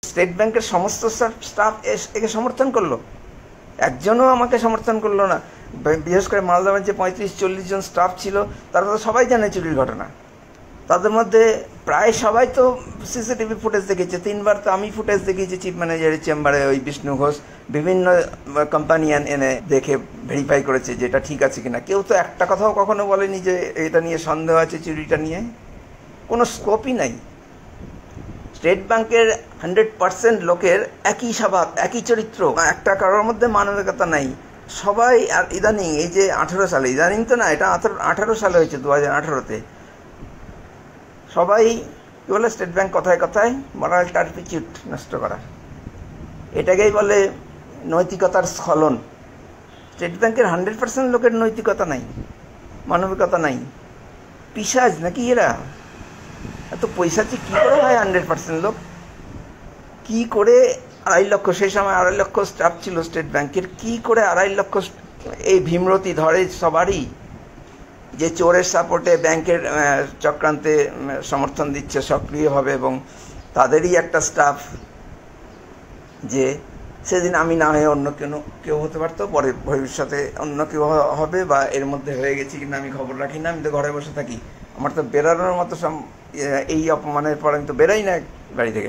State ব্যাংকের সমস্ত staff একে সমর্থন করলো, একজনও আমাকে সমর্থন করলো না। বিশেষ করে মালদামের যে 35-40 জন স্টাফ ছিল তারা তো সবাই জানে চুরির ঘটনা। তাদের মধ্যে প্রায় সবাই তো সিসিটিভি ফুটেজ দেখেছে। 3বার তো আমি ফুটেজ দেখিয়েছি চিফ ম্যানেজারের চেম্বারে। ওই বিষ্ণু ঘোষ বিভিন্ন কোম্পানি এনে দেখে ভেরিফাই করেছে যে এটা ঠিক আছে কিনা। কেউ তো একটা কথাও কখনো বলেনি যে এটা নিয়ে সন্দেহ আছে, চুরিটা নিয়ে কোনো স্কোপই নাই। স্টেট ব্যাংকের 100% লোকের একই স্বভাব, একই চরিত্র, একটা কারোর মধ্যে মানবিকতা নাই সবাই। আর ইদানিং এই যে 18 সালে, ইদানিং তো না, এটা 18 সালে হয়েছে, 2018-তে সবাই কি বলে, স্টেট ব্যাংক কথায় কথায় মরাল টার্টিটিউড নষ্ট করা, এটাকেই বলে নৈতিকতার স্খলন। স্টেট ব্যাংকের 100% লোকের নৈতিকতা নাই, মানবিকতা নাই। পিশাচ নাকি এরা? এত পয়সাচি কী করে হয় 100% লোক? কি করে 2.5 লক্ষ, সেই সময় 2.5 লক্ষ স্টাফ ছিল স্টেট ব্যাংকের, কি করে 2.5 লক্ষ এই ভীমরতি ধরে সবারই যে চোরের সাপোর্টে ব্যাংকের চক্রান্তে সমর্থন দিচ্ছে সক্রিয়ভাবে, এবং তাদেরই একটা স্টাফ যে সেদিন আমি না হয়ে অন্য কেউ হতে পারতো, পরে ভবিষ্যতে অন্য কেউ হবে, বা এর মধ্যে হয়ে গেছি কিনা আমি খবর রাখি না, আমি তো ঘরে বসে থাকি। আমার তো বেরোনোর মতো এই অপমানের পর আমি তো বেরোই না বাড়ি থেকে।